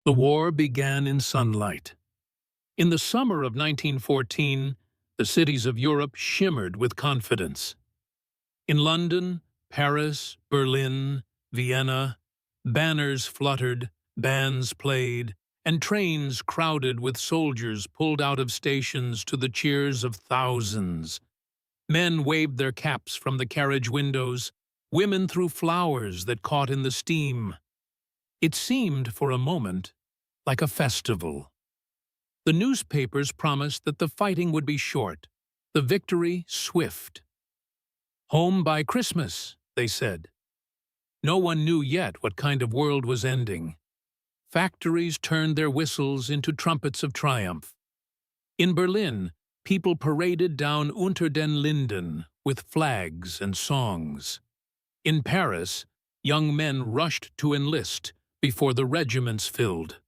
The war began in sunlight. In the summer of 1914, the cities of Europe shimmered with confidence. In London, Paris, Berlin, Vienna, banners fluttered, bands played, and trains crowded with soldiers pulled out of stations to the cheers of thousands. Men waved their caps from the carriage windows, women threw flowers that caught in the steam. It seemed, for a moment, like a festival. The newspapers promised that the fighting would be short, the victory swift. "Home by Christmas," they said. No one knew yet what kind of world was ending. Factories turned their whistles into trumpets of triumph. In Berlin, people paraded down Unter den Linden with flags and songs. In Paris, young men rushed to enlist before the regiments filled.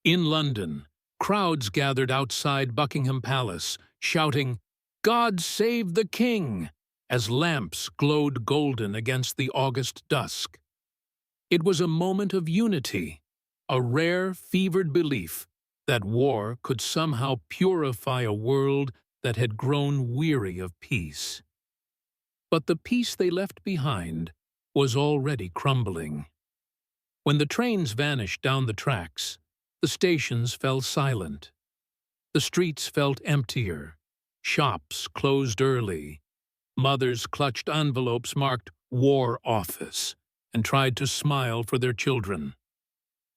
In London, crowds gathered outside Buckingham Palace, shouting, "God save the King!" as lamps glowed golden against the August dusk. It was a moment of unity, a rare, fevered belief that war could somehow purify a world that had grown weary of peace. But the peace they left behind was already crumbling. When the trains vanished down the tracks, the stations fell silent. The streets felt emptier. Shops closed early. Mothers clutched envelopes marked "War Office" and tried to smile for their children.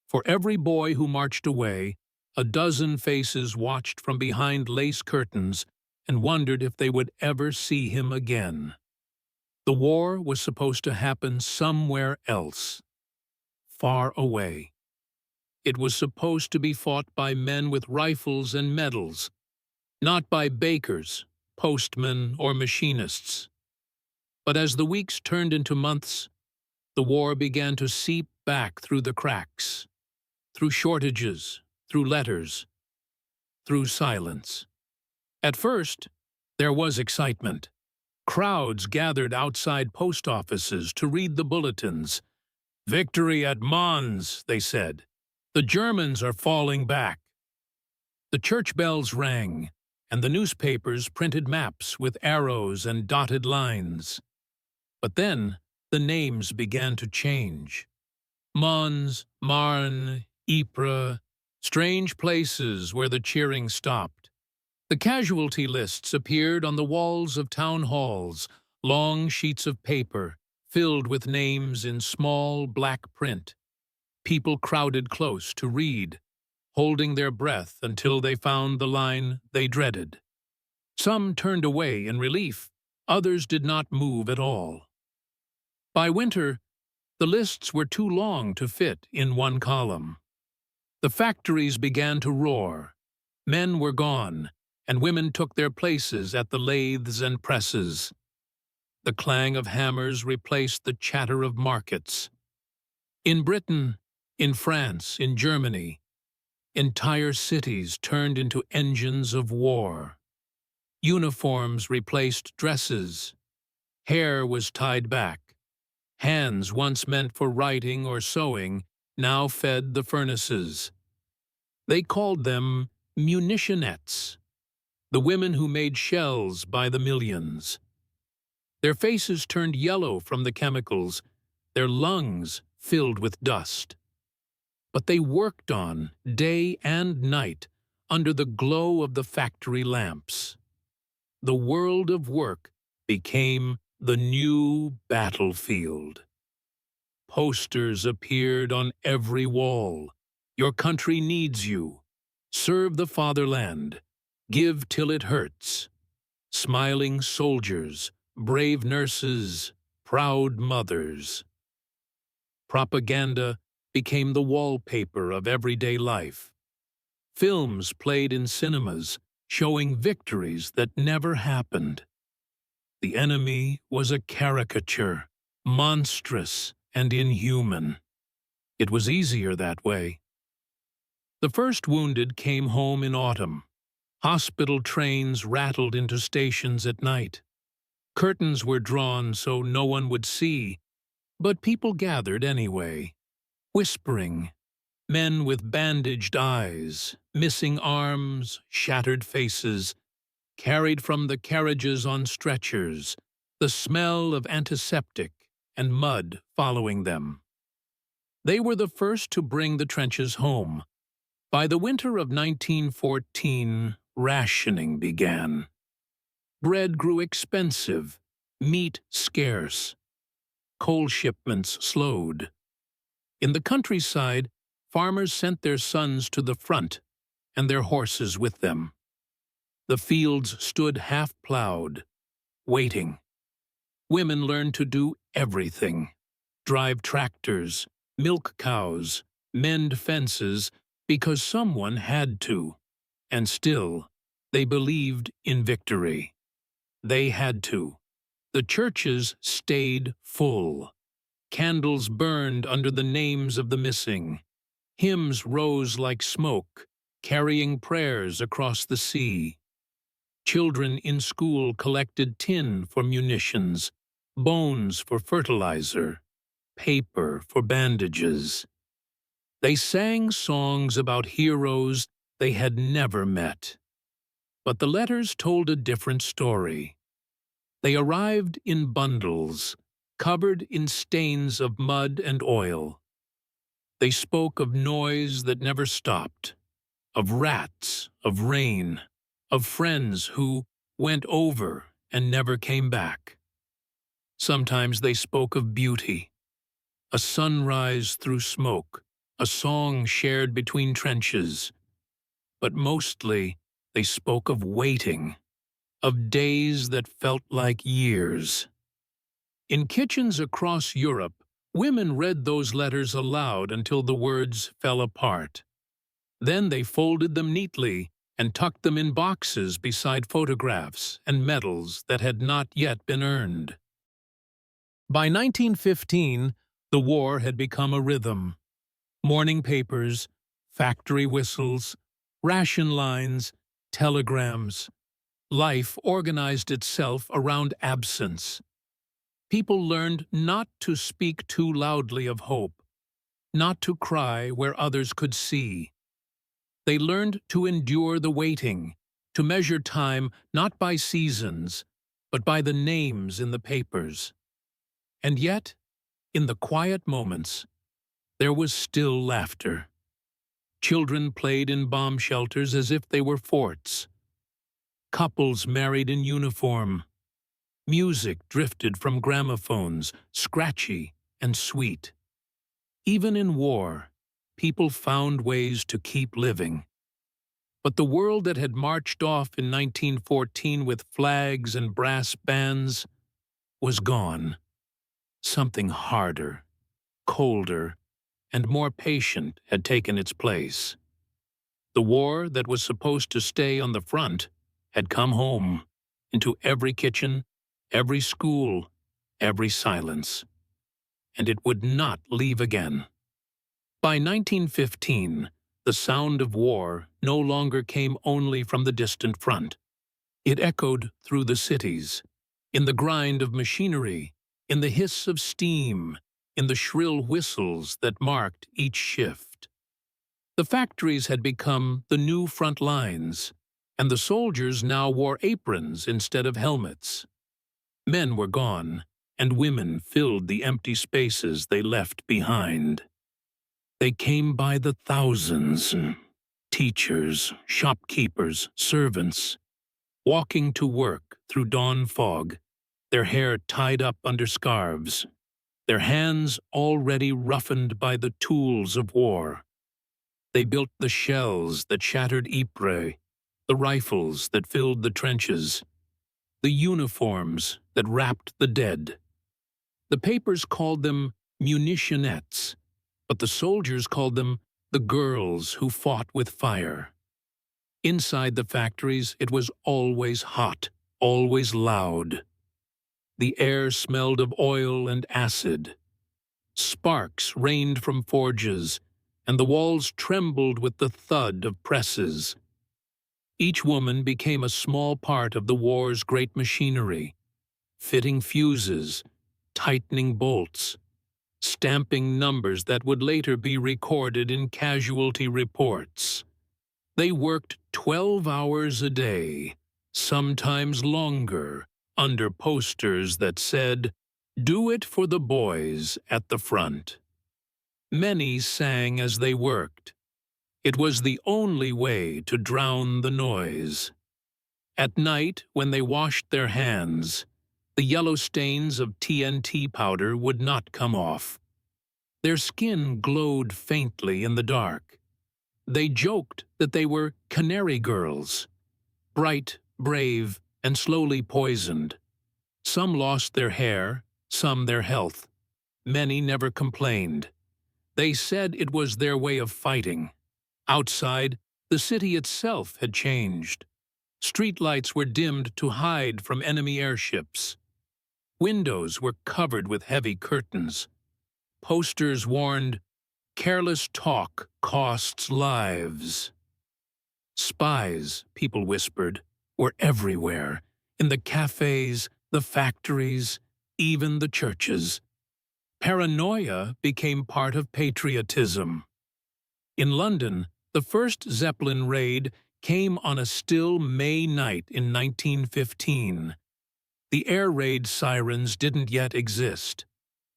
For every boy who marched away, a dozen faces watched from behind lace curtains and wondered if they would ever see him again. The war was supposed to happen somewhere else, far away. It was supposed to be fought by men with rifles and medals, not by bakers, postmen, or machinists. But as the weeks turned into months, the war began to seep back through the cracks, through shortages, through letters, through silence. At first, there was excitement. Crowds gathered outside post offices to read the bulletins. "Victory at Mons," they said. "The Germans are falling back." The church bells rang, and the newspapers printed maps with arrows and dotted lines. But then the names began to change. Mons, Marne, Ypres, strange places where the cheering stopped. The casualty lists appeared on the walls of town halls, long sheets of paper filled with names in small black print. People crowded close to read, holding their breath until they found the line they dreaded. Some turned away in relief, others did not move at all. By winter, the lists were too long to fit in one column. The factories began to roar. Men were gone, and women took their places at the lathes and presses. The clang of hammers replaced the chatter of markets. In Britain, in France, in Germany, entire cities turned into engines of war. Uniforms replaced dresses. Hair was tied back. Hands once meant for writing or sewing now fed the furnaces. They called them munitionettes, the women who made shells by the millions. Their faces turned yellow from the chemicals, their lungs filled with dust. But they worked on day and night under the glow of the factory lamps. The world of work became the new battlefield. Posters appeared on every wall. "Your country needs you. Serve the fatherland. Give till it hurts." Smiling soldiers, brave nurses, proud mothers. Propaganda became the wallpaper of everyday life. Films played in cinemas, showing victories that never happened. The enemy was a caricature, monstrous and inhuman. It was easier that way. The first wounded came home in autumn. Hospital trains rattled into stations at night. Curtains were drawn so no one would see, but people gathered anyway, whispering, Men with bandaged eyes, missing arms, shattered faces, carried from the carriages on stretchers, the smell of antiseptic and mud following them. They were the first to bring the trenches home. By the winter of 1914, rationing began. Bread grew expensive, meat scarce. Coal shipments slowed. In the countryside, farmers sent their sons to the front and their horses with them. The fields stood half-plowed, waiting. Women learned to do everything: drive tractors, milk cows, mend fences, because someone had to. And still, they believed in victory. They had to. The churches stayed full. Candles burned under the names of the missing. Hymns rose like smoke, carrying prayers across the sea. Children in school collected tin for munitions, bones for fertilizer, paper for bandages. They sang songs about heroes they had never met. But the letters told a different story. They arrived in bundles, covered in stains of mud and oil. They spoke of noise that never stopped, of rats, of rain, of friends who went over and never came back. Sometimes they spoke of beauty, a sunrise through smoke, a song shared between trenches. But mostly they spoke of waiting, of days that felt like years. In kitchens across Europe, women read those letters aloud until the words fell apart. Then they folded them neatly and tucked them in boxes beside photographs and medals that had not yet been earned. By 1915, the war had become a rhythm. Morning papers, factory whistles, ration lines, telegrams. Life organized itself around absence. People learned not to speak too loudly of hope, not to cry where others could see. They learned to endure the waiting, to measure time not by seasons, but by the names in the papers. And yet, in the quiet moments, there was still laughter. Children played in bomb shelters as if they were forts. Couples married in uniform. Music drifted from gramophones, scratchy and sweet. Even in war, people found ways to keep living. But the world that had marched off in 1914 with flags and brass bands was gone. Something harder, colder, and more patient had taken its place. The war that was supposed to stay on the front had come home, into every kitchen, every school, every silence. And it would not leave again. By 1915, the sound of war no longer came only from the distant front. It echoed through the cities, in the grind of machinery, in the hiss of steam, in the shrill whistles that marked each shift. The factories had become the new front lines, and the soldiers now wore aprons instead of helmets. Men were gone, and women filled the empty spaces they left behind. They came by the thousands, teachers, shopkeepers, servants, walking to work through dawn fog, their hair tied up under scarves, their hands already roughened by the tools of war. They built the shells that shattered Ypres, the rifles that filled the trenches, the uniforms that wrapped the dead. The papers called them munitionettes, but the soldiers called them the girls who fought with fire. Inside the factories, it was always hot, always loud. The air smelled of oil and acid. Sparks rained from forges, and the walls trembled with the thud of presses. Each woman became a small part of the war's great machinery, fitting fuses, tightening bolts, stamping numbers that would later be recorded in casualty reports. They worked 12 hours a day, sometimes longer, under posters that said, "Do it for the boys at the front." Many sang as they worked. It was the only way to drown the noise. At night, when they washed their hands, the yellow stains of TNT powder would not come off. Their skin glowed faintly in the dark. They joked that they were canary girls, bright, brave, and slowly poisoned. Some lost their hair, some their health. Many never complained. They said it was their way of fighting. Outside, the city itself had changed. Streetlights were dimmed to hide from enemy airships. Windows were covered with heavy curtains. Posters warned, "Careless talk costs lives." Spies, people whispered, were everywhere, in the cafes, the factories, even the churches. Paranoia became part of patriotism. In London, the first Zeppelin raid came on a still May night in 1915. The air raid sirens didn't yet exist.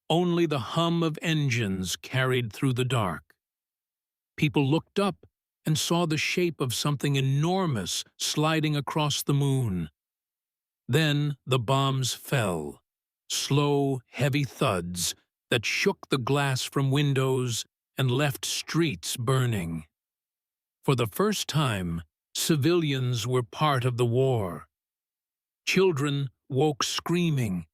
Only the hum of engines carried through the dark. People looked up and saw the shape of something enormous sliding across the moon. Then the bombs fell, slow, heavy thuds that shook the glass from windows and left streets burning. For the first time, civilians were part of the war. Children woke screaming.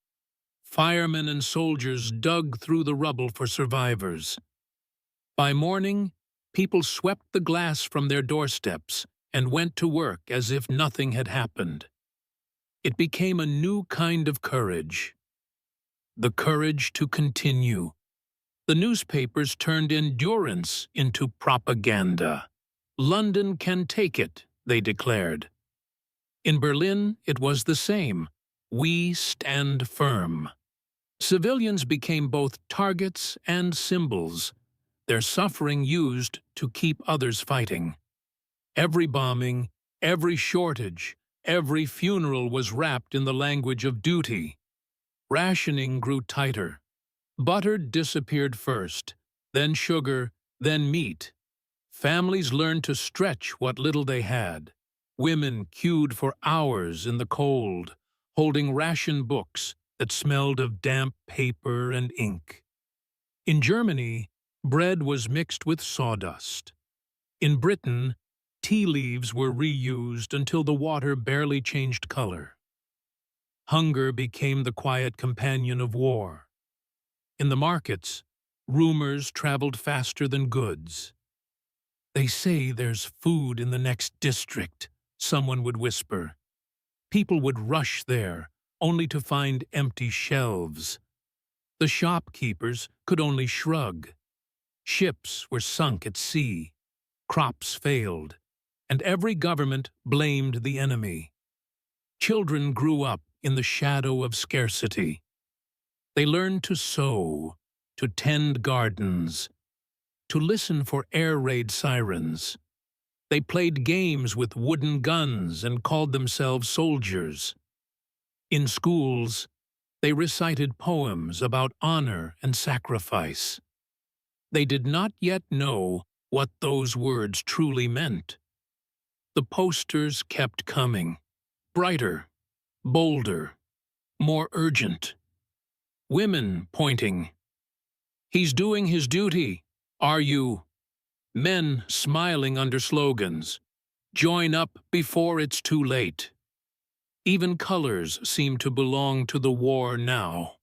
Firemen and soldiers dug through the rubble for survivors. By morning, people swept the glass from their doorsteps and went to work as if nothing had happened. It became a new kind of courage. The courage to continue. The newspapers turned endurance into propaganda. "London can take it," they declared. In Berlin, it was the same. "We stand firm." Civilians became both targets and symbols, their suffering used to keep others fighting. Every bombing, every shortage, every funeral was wrapped in the language of duty. Rationing grew tighter. Butter disappeared first, then sugar, then meat. Families learned to stretch what little they had. Women queued for hours in the cold, holding ration books that smelled of damp paper and ink. In Germany, bread was mixed with sawdust. In Britain, tea leaves were reused until the water barely changed color. Hunger became the quiet companion of war. In the markets, rumors traveled faster than goods. "They say there's food in the next district," someone would whisper. People would rush there, only to find empty shelves. The shopkeepers could only shrug. Ships were sunk at sea. Crops failed, and every government blamed the enemy. Children grew up in the shadow of scarcity. They learned to sew, to tend gardens, to listen for air raid sirens. They played games with wooden guns and called themselves soldiers. In schools, they recited poems about honor and sacrifice. They did not yet know what those words truly meant. The posters kept coming, brighter, bolder, more urgent. Women pointing, "He's doing his duty, are you?" Men smiling under slogans, "Join up before it's too late." Even colors seemed to belong to the war now.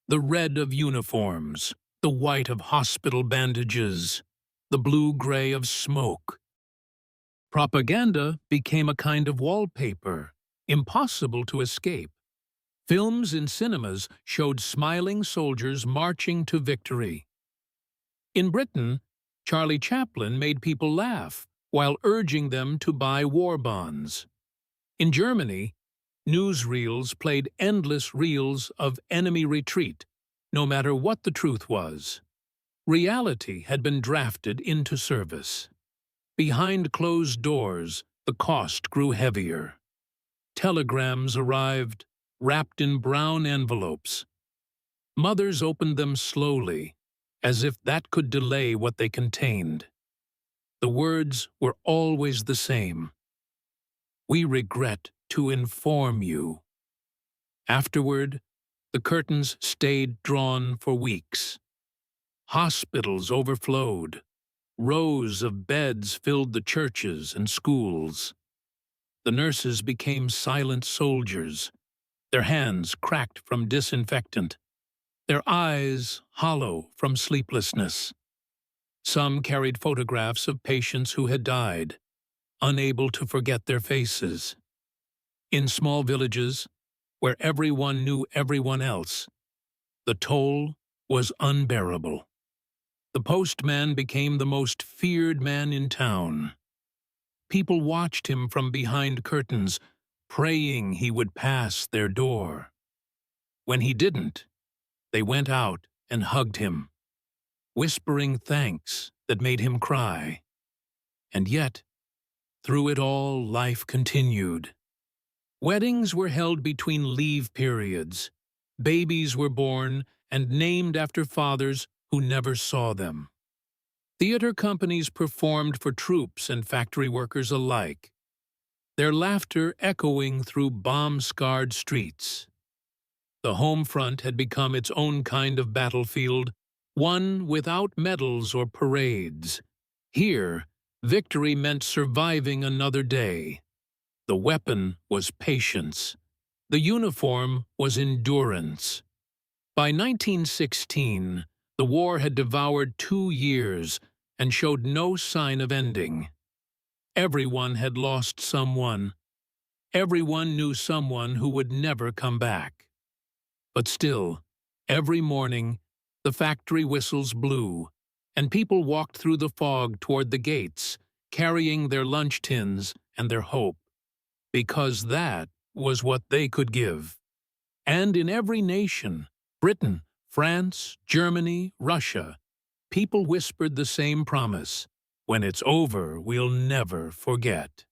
The red of uniforms, the white of hospital bandages, the blue-gray of smoke. Propaganda became a kind of wallpaper, impossible to escape. Films in cinemas showed smiling soldiers marching to victory. In Britain, Charlie Chaplin made people laugh while urging them to buy war bonds. In Germany, newsreels played endless reels of enemy retreat, no matter what the truth was. Reality had been drafted into service. Behind closed doors, the cost grew heavier. Telegrams arrived, wrapped in brown envelopes. Mothers opened them slowly, as if that could delay what they contained. The words were always the same. "We regret to inform you." Afterward, the curtains stayed drawn for weeks. Hospitals overflowed. Rows of beds filled the churches and schools. The nurses became silent soldiers, their hands cracked from disinfectant, their eyes hollow from sleeplessness. Some carried photographs of patients who had died, unable to forget their faces. In small villages, where everyone knew everyone else, the toll was unbearable. The postman became the most feared man in town. People watched him from behind curtains, praying he would pass their door. When he didn't, they went out and hugged him, whispering thanks that made him cry. And yet, through it all, life continued. Weddings were held between leave periods. Babies were born and named after fathers who never saw them. Theater companies performed for troops and factory workers alike, their laughter echoing through bomb-scarred streets. The home front had become its own kind of battlefield, one without medals or parades. Here, victory meant surviving another day. The weapon was patience. The uniform was endurance. By 1916, the war had devoured 2 years and showed no sign of ending. Everyone had lost someone. Everyone knew someone who would never come back. But still, every morning, the factory whistles blew, and people walked through the fog toward the gates, carrying their lunch tins and their hope, because that was what they could give. And in every nation, Britain, France, Germany, Russia, people whispered the same promise: when it's over, we'll never forget.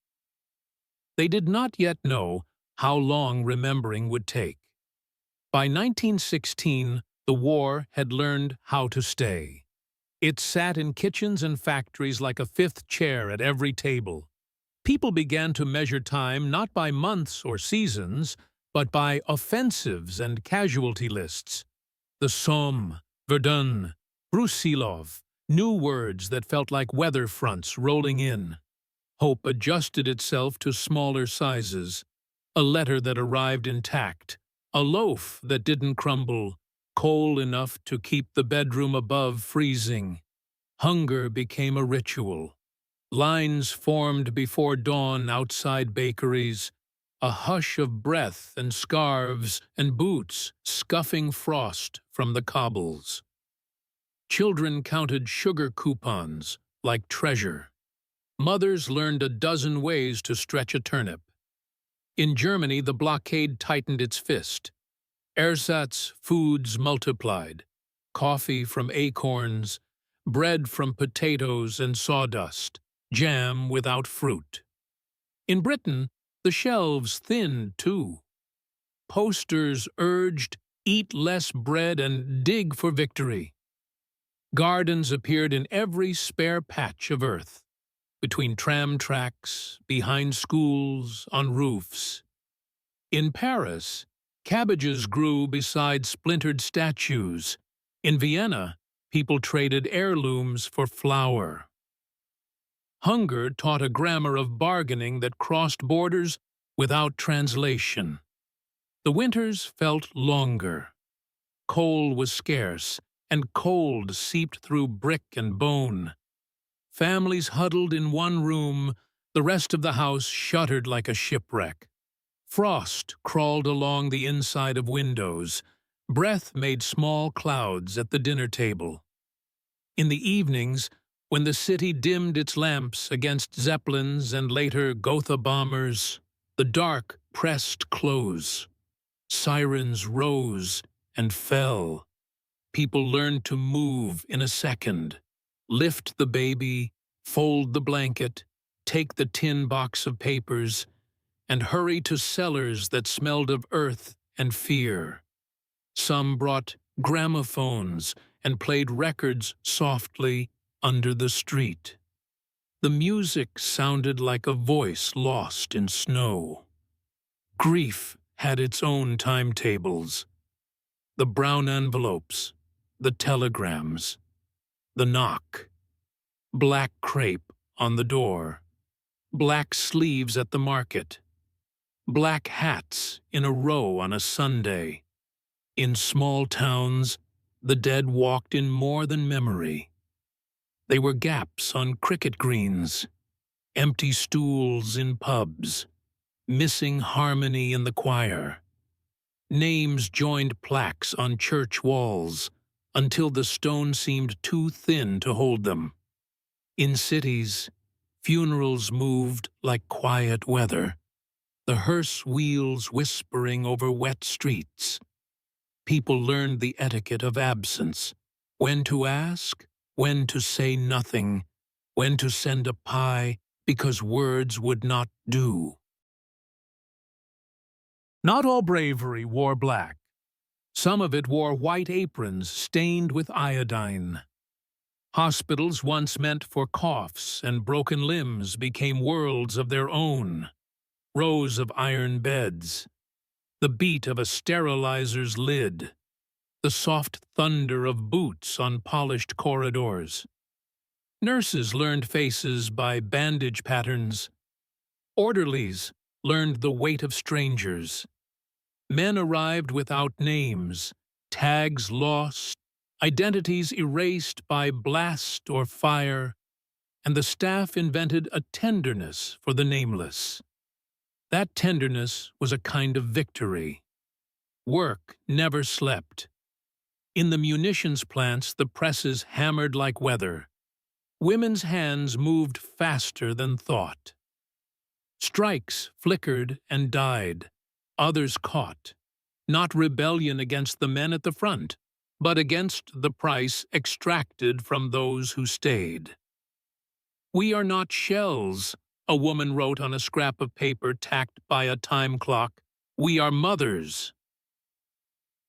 They did not yet know how long remembering would take. By 1916, the war had learned how to stay. It sat in kitchens and factories like a fifth chair at every table. People began to measure time not by months or seasons, but by offensives and casualty lists. The Somme, Verdun, Brusilov, new words that felt like weather fronts rolling in. Hope adjusted itself to smaller sizes. A letter that arrived intact, a loaf that didn't crumble, coal enough to keep the bedroom above freezing. Hunger became a ritual. Lines formed before dawn outside bakeries, a hush of breath and scarves and boots scuffing frost from the cobbles. Children counted sugar coupons like treasure. Mothers learned a dozen ways to stretch a turnip. In Germany, the blockade tightened its fist. Ersatz foods multiplied: coffee from acorns, bread from potatoes and sawdust, jam without fruit. In Britain, the shelves thinned too. Posters urged, "Eat less bread and dig for victory." Gardens appeared in every spare patch of earth, between tram tracks, behind schools, on roofs. In Paris, cabbages grew beside splintered statues. In Vienna, people traded heirlooms for flour. Hunger taught a grammar of bargaining that crossed borders without translation. The winters felt longer. Coal was scarce, and cold seeped through brick and bone. Families huddled in one room, the rest of the house shuddered like a shipwreck. Frost crawled along the inside of windows. Breath made small clouds at the dinner table. In the evenings, when the city dimmed its lamps against Zeppelins and later Gotha bombers, the dark pressed close. Sirens rose and fell. People learned to move in a second, lift the baby, fold the blanket, take the tin box of papers, and hurry to cellars that smelled of earth and fear. Some brought gramophones and played records softly under the street. The music sounded like a voice lost in snow. Grief had its own timetables. The brown envelopes, the telegrams, the knock, black crepe on the door, black sleeves at the market, black hats in a row on a Sunday. In small towns, the dead walked in more than memory. They were gaps on cricket greens, empty stools in pubs, missing harmony in the choir. Names joined plaques on church walls until the stone seemed too thin to hold them. In cities, funerals moved like quiet weather, the hearse wheels whispering over wet streets. People learned the etiquette of absence, when to ask, when to say nothing, when to send a pie because words would not do. Not all bravery wore black. Some of it wore white aprons stained with iodine. Hospitals once meant for coughs and broken limbs became worlds of their own. Rows of iron beds, the beat of a sterilizer's lid, the soft thunder of boots on polished corridors. Nurses learned faces by bandage patterns. Orderlies learned the weight of strangers. Men arrived without names, tags lost, identities erased by blast or fire, and the staff invented a tenderness for the nameless. That tenderness was a kind of victory. Work never slept. In the munitions plants, the presses hammered like weather. Women's hands moved faster than thought. Strikes flickered and died. Others caught. Not rebellion against the men at the front, but against the price extracted from those who stayed. "We are not shells," a woman wrote on a scrap of paper tacked by a time clock. "We are mothers."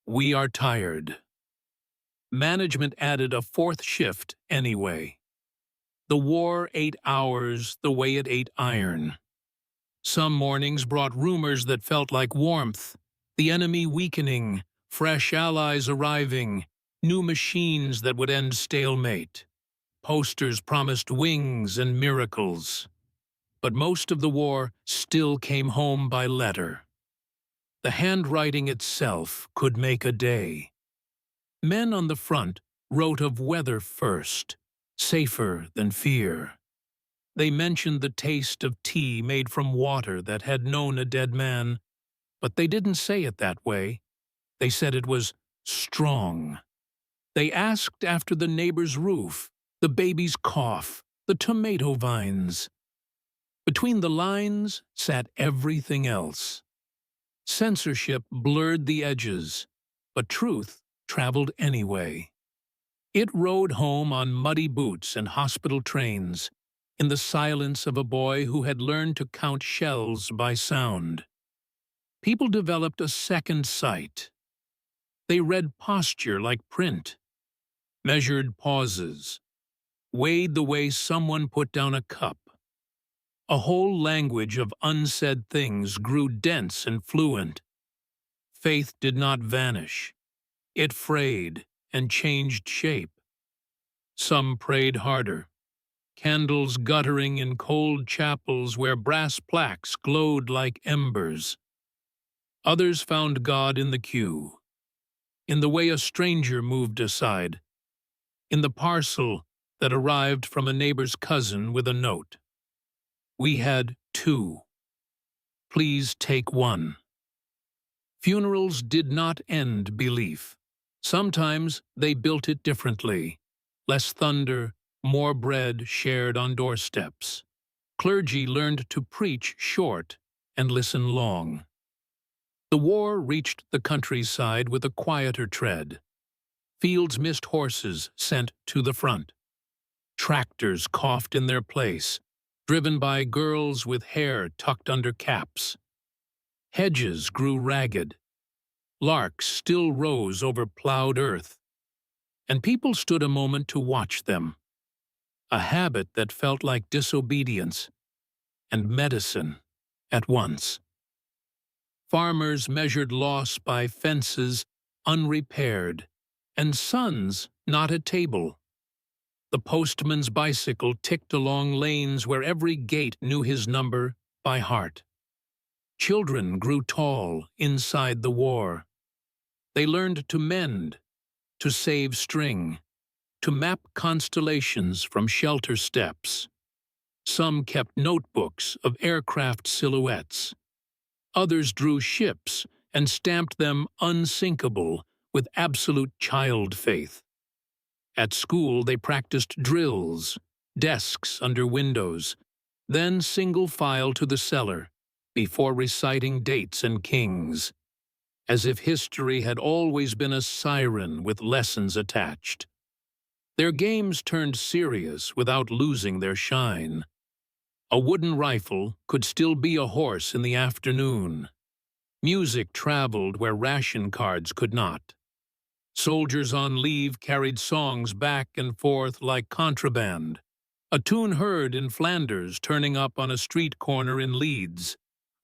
We are tired. Management added a fourth shift anyway. The war ate hours the way it ate iron. Some mornings brought rumors that felt like warmth, the enemy weakening, fresh allies arriving, new machines that would end stalemate. Posters promised wings and miracles. But most of the war still came home by letter. The handwriting itself could make a day. Men on the front wrote of weather first, safer than fear. They mentioned the taste of tea made from water that had known a dead man, but they didn't say it that way. They said it was strong. They asked after the neighbor's roof, the baby's cough, the tomato vines. Between the lines sat everything else. Censorship blurred the edges, but truth traveled anyway. It rode home on muddy boots and hospital trains, in the silence of a boy who had learned to count shells by sound. People developed a second sight. They read posture like print, measured pauses, weighed the way someone put down a cup. A whole language of unsaid things grew dense and fluent. Faith did not vanish. It frayed and changed shape. Some prayed harder, candles guttering in cold chapels where brass plaques glowed like embers. Others found God in the queue, in the way a stranger moved aside, in the parcel that arrived from a neighbor's cousin with a note. "We had 2. Please take 1." Funerals did not end belief. Sometimes they built it differently. Less thunder, more bread shared on doorsteps. Clergy learned to preach short and listen long. The war reached the countryside with a quieter tread. Fields missed horses sent to the front. Tractors coughed in their place, driven by girls with hair tucked under caps. Hedges grew ragged. Larks still rose over plowed earth. And people stood a moment to watch them. A habit that felt like disobedience and medicine at once. Farmers measured loss by fences unrepaired, and sons not at table. The postman's bicycle ticked along lanes where every gate knew his number by heart. Children grew tall inside the war. They learned to mend, to save string, to map constellations from shelter steps. Some kept notebooks of aircraft silhouettes. Others drew ships and stamped them unsinkable with absolute child faith. At school they practiced drills, desks under windows, then single file to the cellar, before reciting dates and kings, as if history had always been a siren with lessons attached. Their games turned serious without losing their shine. A wooden rifle could still be a horse in the afternoon. Music traveled where ration cards could not. Soldiers on leave carried songs back and forth like contraband. A tune heard in Flanders turning up on a street corner in Leeds.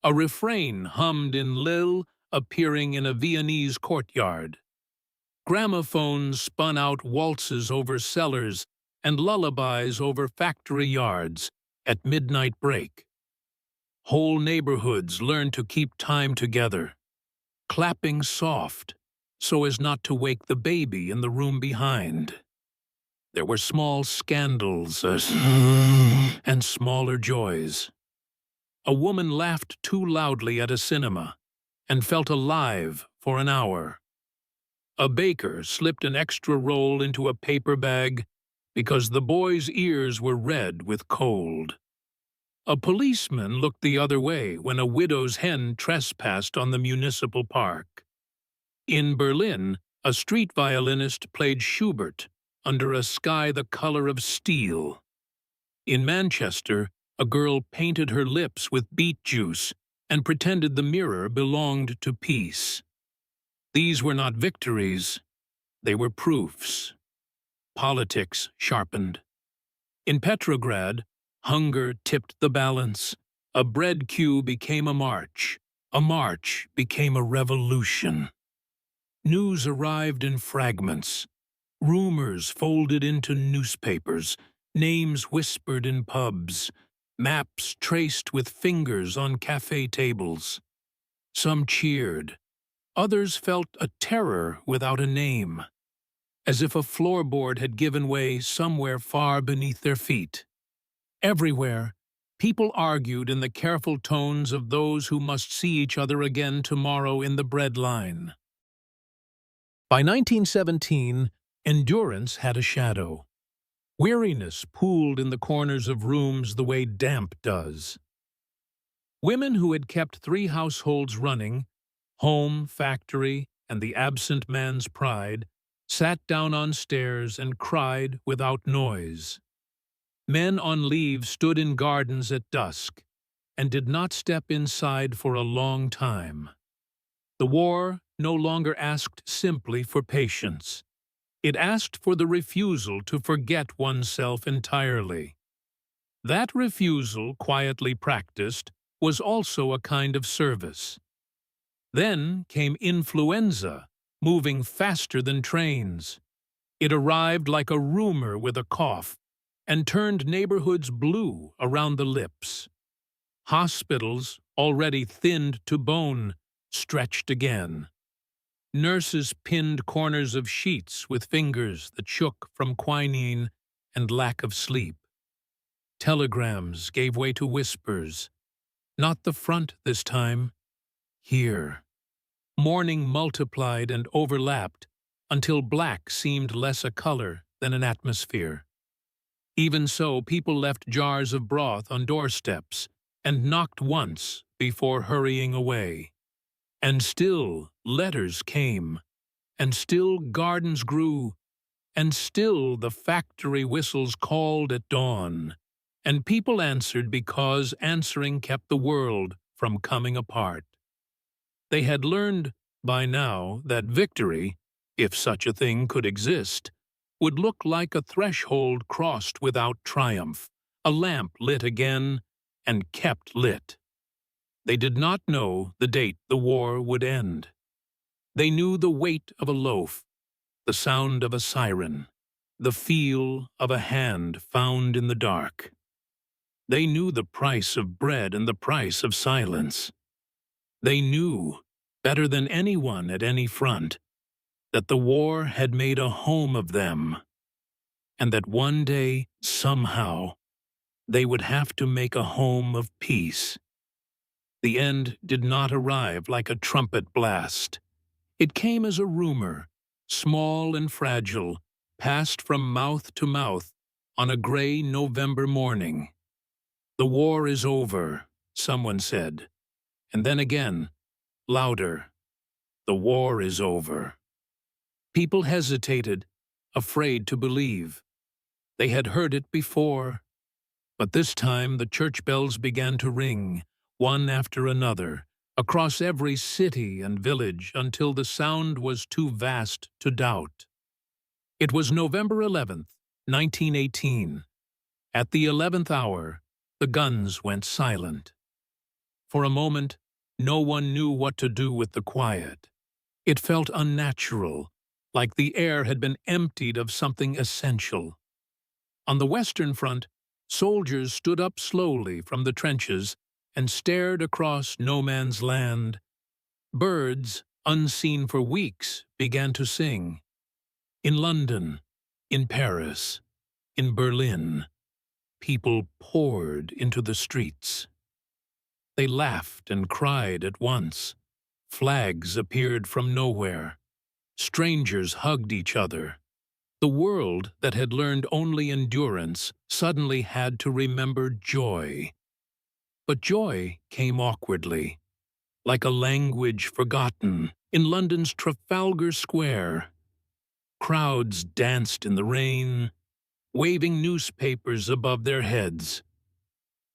A refrain hummed in Lille appearing in a Viennese courtyard. Gramophones spun out waltzes over cellars and lullabies over factory yards at midnight break. Whole neighborhoods learned to keep time together, clapping soft so as not to wake the baby in the room behind. There were small scandals and smaller joys. A woman laughed too loudly at a cinema and felt alive for an hour. A baker slipped an extra roll into a paper bag because the boy's ears were red with cold. A policeman looked the other way when a widow's hen trespassed on the municipal park. In Berlin, a street violinist played Schubert under a sky the color of steel. In Manchester, a girl painted her lips with beet juice and pretended the mirror belonged to peace. These were not victories, they were proofs. Politics sharpened. In Petrograd, hunger tipped the balance. A bread queue became a march became a revolution. News arrived in fragments. Rumors folded into newspapers, names whispered in pubs, maps traced with fingers on cafe tables. Some cheered. Others felt a terror without a name, as if a floorboard had given way somewhere far beneath their feet. Everywhere, people argued in the careful tones of those who must see each other again tomorrow in the bread line. By 1917, endurance had a shadow. Weariness pooled in the corners of rooms the way damp does. Women who had kept 3 households running, home, factory, and the absent man's pride, sat down on stairs and cried without noise. Men on leave stood in gardens at dusk and did not step inside for a long time. The war no longer asked simply for patience. It asked for the refusal to forget oneself entirely. That refusal, quietly practiced, was also a kind of service. Then came influenza, moving faster than trains. It arrived like a rumor with a cough, and turned neighborhoods blue around the lips. Hospitals, already thinned to bone, stretched again. Nurses pinned corners of sheets with fingers that shook from quinine and lack of sleep. Telegrams gave way to whispers. Not the front this time. Here. Mourning multiplied and overlapped until black seemed less a color than an atmosphere. Even so, people left jars of broth on doorsteps and knocked once before hurrying away. And still letters came, and still gardens grew, and still the factory whistles called at dawn, and people answered because answering kept the world from coming apart. They had learned by now that victory, if such a thing could exist, would look like a threshold crossed without triumph, a lamp lit again and kept lit. They did not know the date the war would end. They knew the weight of a loaf, the sound of a siren, the feel of a hand found in the dark. They knew the price of bread and the price of silence. They knew, better than anyone at any front, that the war had made a home of them, and that one day, somehow, they would have to make a home of peace. The end did not arrive like a trumpet blast. It came as a rumor, small and fragile, passed from mouth to mouth on a gray November morning. "The war is over," someone said, and then again, louder, "The war is over." People hesitated, afraid to believe. They had heard it before, but this time the church bells began to ring, one after another, across every city and village until the sound was too vast to doubt. It was November 11th, 1918. At the 11th hour, the guns went silent. For a moment, no one knew what to do with the quiet. It felt unnatural, like the air had been emptied of something essential. On the Western Front, soldiers stood up slowly from the trenches and stared across no man's land. Birds, unseen for weeks, began to sing. In London, in Paris, in Berlin, people poured into the streets. They laughed and cried at once. Flags appeared from nowhere. Strangers hugged each other. The world that had learned only endurance suddenly had to remember joy. But joy came awkwardly, like a language forgotten. In London's Trafalgar Square, crowds danced in the rain, waving newspapers above their heads.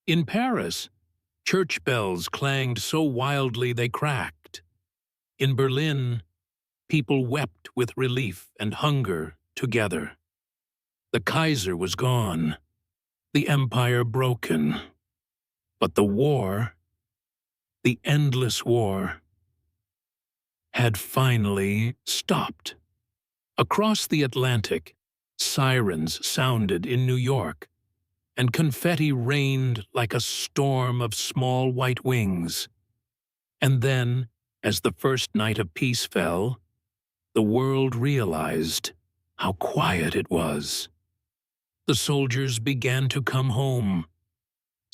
In Paris, church bells clanged so wildly they cracked. In Berlin, people wept with relief and hunger together. The Kaiser was gone, the empire broken. But the war, the endless war, had finally stopped. Across the Atlantic, sirens sounded in New York, and confetti rained like a storm of small white wings. And then, as the first night of peace fell, the world realized how quiet it was. The soldiers began to come home.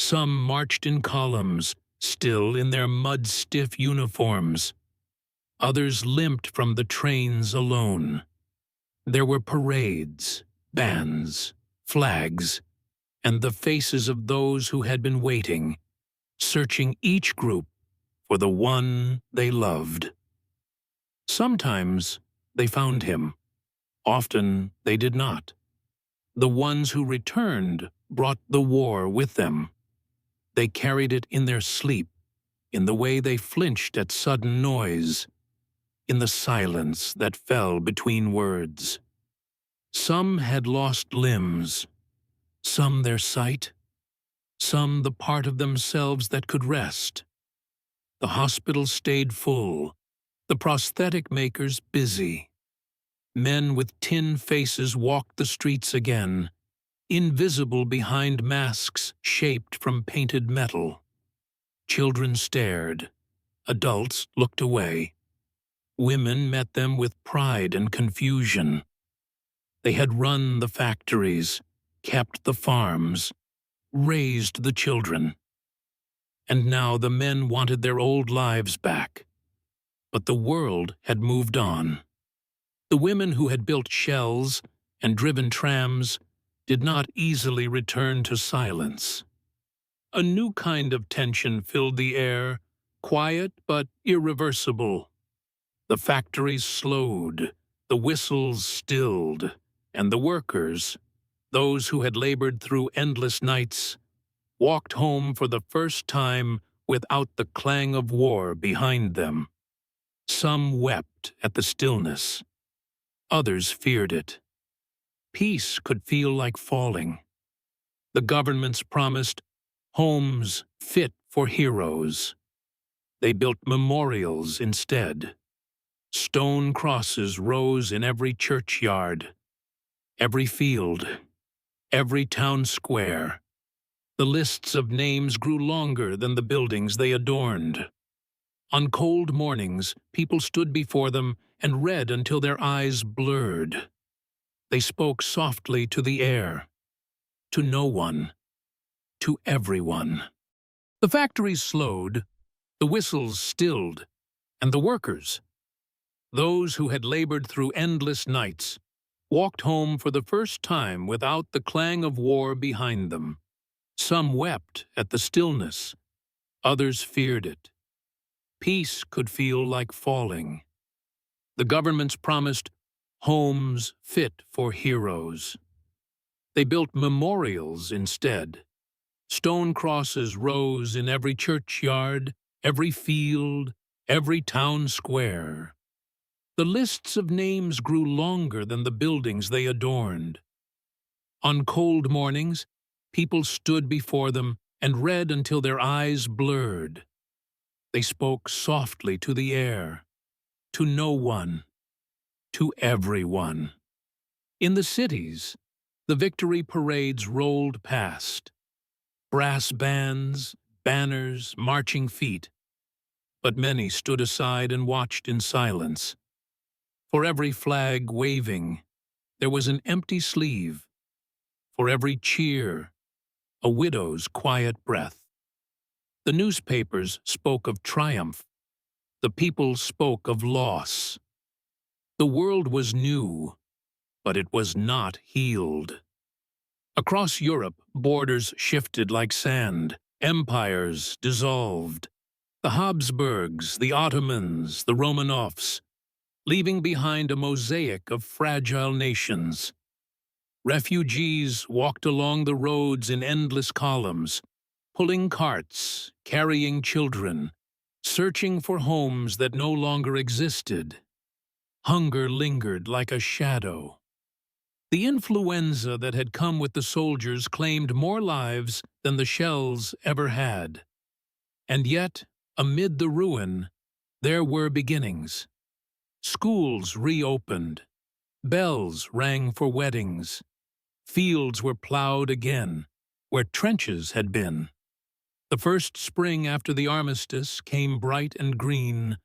Some marched in columns, still in their mud-stiff uniforms. Others limped from the trains alone. There were parades, bands, flags, and the faces of those who had been waiting, searching each group for the one they loved. Sometimes they found him. Often they did not. The ones who returned brought the war with them. They carried it in their sleep, in the way they flinched at sudden noise, in the silence that fell between words. Some had lost limbs, some their sight, some the part of themselves that could rest. The hospital stayed full, the prosthetic makers busy. Men with tin faces walked the streets again, invisible behind masks shaped from painted metal. Children stared. Adults looked away. Women met them with pride and confusion. They had run the factories, kept the farms, raised the children. And now the men wanted their old lives back. But the world had moved on. The women who had built shells and driven trams did not easily return to silence. A new kind of tension filled the air, quiet but irreversible. The factories slowed, the whistles stilled, and the workers, those who had labored through endless nights, walked home for the first time without the clang of war behind them. Some wept at the stillness. Others feared it. Peace could feel like falling. The governments promised homes fit for heroes. They built memorials instead. Stone crosses rose in every churchyard, every field, every town square. The lists of names grew longer than the buildings they adorned. On cold mornings, people stood before them and read until their eyes blurred. They spoke softly to the air, to no one, to everyone. The factories slowed, the whistles stilled, and the workers, those who had labored through endless nights, walked home for the first time without the clang of war behind them. Some wept at the stillness, others feared it. Peace could feel like falling. The governments promised homes fit for heroes. They built memorials instead. Stone crosses rose in every churchyard, every field, every town square. The lists of names grew longer than the buildings they adorned. On cold mornings, people stood before them and read until their eyes blurred. They spoke softly to the air, to no one, to everyone. In the cities, the victory parades rolled past. Brass bands, banners, marching feet. But many stood aside and watched in silence. For every flag waving, there was an empty sleeve. For every cheer, a widow's quiet breath. The newspapers spoke of triumph. The people spoke of loss. The world was new, but it was not healed. Across Europe, borders shifted like sand. Empires dissolved. The Habsburgs, the Ottomans, the Romanovs, leaving behind a mosaic of fragile nations. Refugees walked along the roads in endless columns, pulling carts, carrying children, searching for homes that no longer existed. Hunger lingered like a shadow. The influenza that had come with the soldiers claimed more lives than the shells ever had. And yet, amid the ruin, there were beginnings. Schools reopened. Bells rang for weddings. Fields were plowed again, where trenches had been. The first spring after the Armistice came bright and green,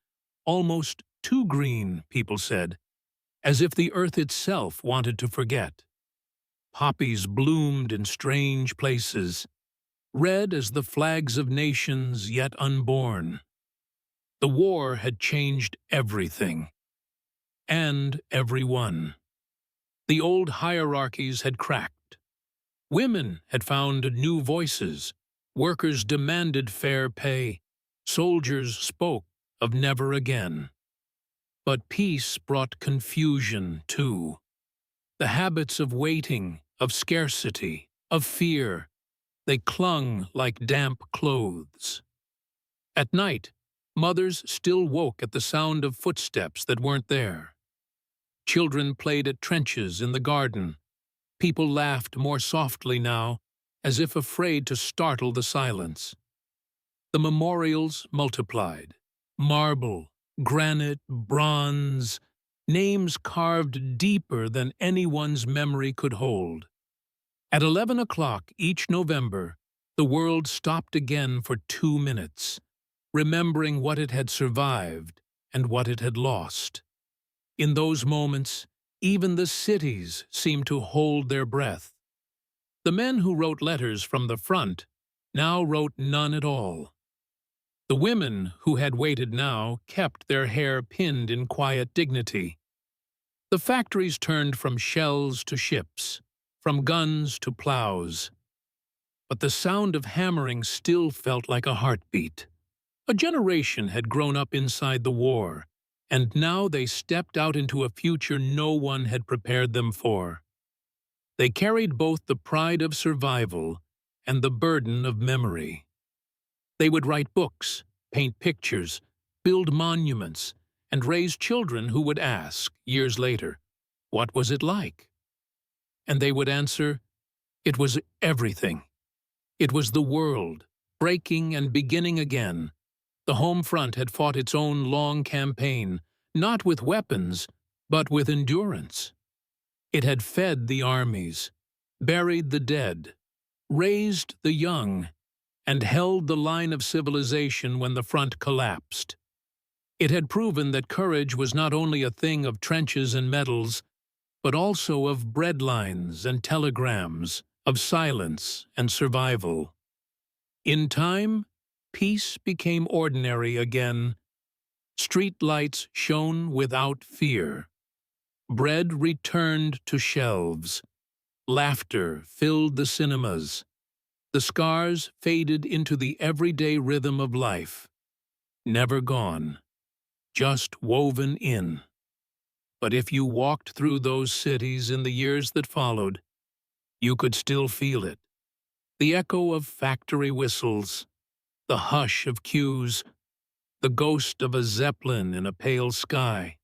almost too green, people said, as if the earth itself wanted to forget. Poppies bloomed in strange places, red as the flags of nations yet unborn. The war had changed everything, and everyone. The old hierarchies had cracked. Women had found new voices. Workers demanded fair pay. Soldiers spoke of never again. But peace brought confusion, too. The habits of waiting, of scarcity, of fear, they clung like damp clothes. At night, mothers still woke at the sound of footsteps that weren't there. Children played at trenches in the garden. People laughed more softly now, as if afraid to startle the silence. The memorials multiplied. Marble, granite, bronze, names carved deeper than anyone's memory could hold. At 11 o'clock each November, the world stopped again for 2 minutes, remembering what it had survived and what it had lost. In those moments, even the cities seemed to hold their breath. The men who wrote letters from the front now wrote none at all. The women who had waited now kept their hair pinned in quiet dignity. The factories turned from shells to ships, from guns to plows. But the sound of hammering still felt like a heartbeat. A generation had grown up inside the war, And now they stepped out into a future no one had prepared them for. They carried both the pride of survival and the burden of memory. They would write books, paint pictures, build monuments, and raise children who would ask, years later, what was it like? And they would answer, it was everything. It was the world, breaking and beginning again. The home front had fought its own long campaign, not with weapons, but with endurance. It had fed the armies, buried the dead, raised the young, and held the line of civilization when the front collapsed. It had proven that courage was not only a thing of trenches and medals, but also of breadlines and telegrams, of silence and survival. In time, peace became ordinary again. Street lights shone without fear. Bread returned to shelves. Laughter filled the cinemas. The scars faded into the everyday rhythm of life. Never gone, just woven in. But if you walked through those cities in the years that followed, you could still feel it. The echo of factory whistles, the hush of queues, the ghost of a zeppelin in a pale sky.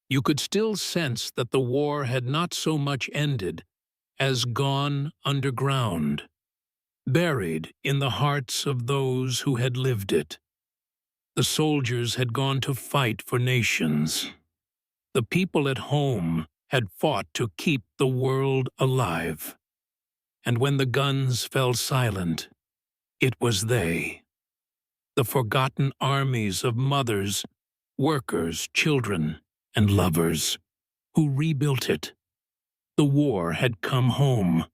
You could still sense that the war had not so much ended as gone underground, buried in the hearts of those who had lived it. The soldiers had gone to fight for nations. The people at home had fought to keep the world alive. And when the guns fell silent, it was they, the forgotten armies of mothers, workers, children, and lovers, who rebuilt it. The war had come home,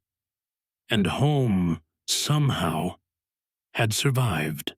and home, somehow, had survived.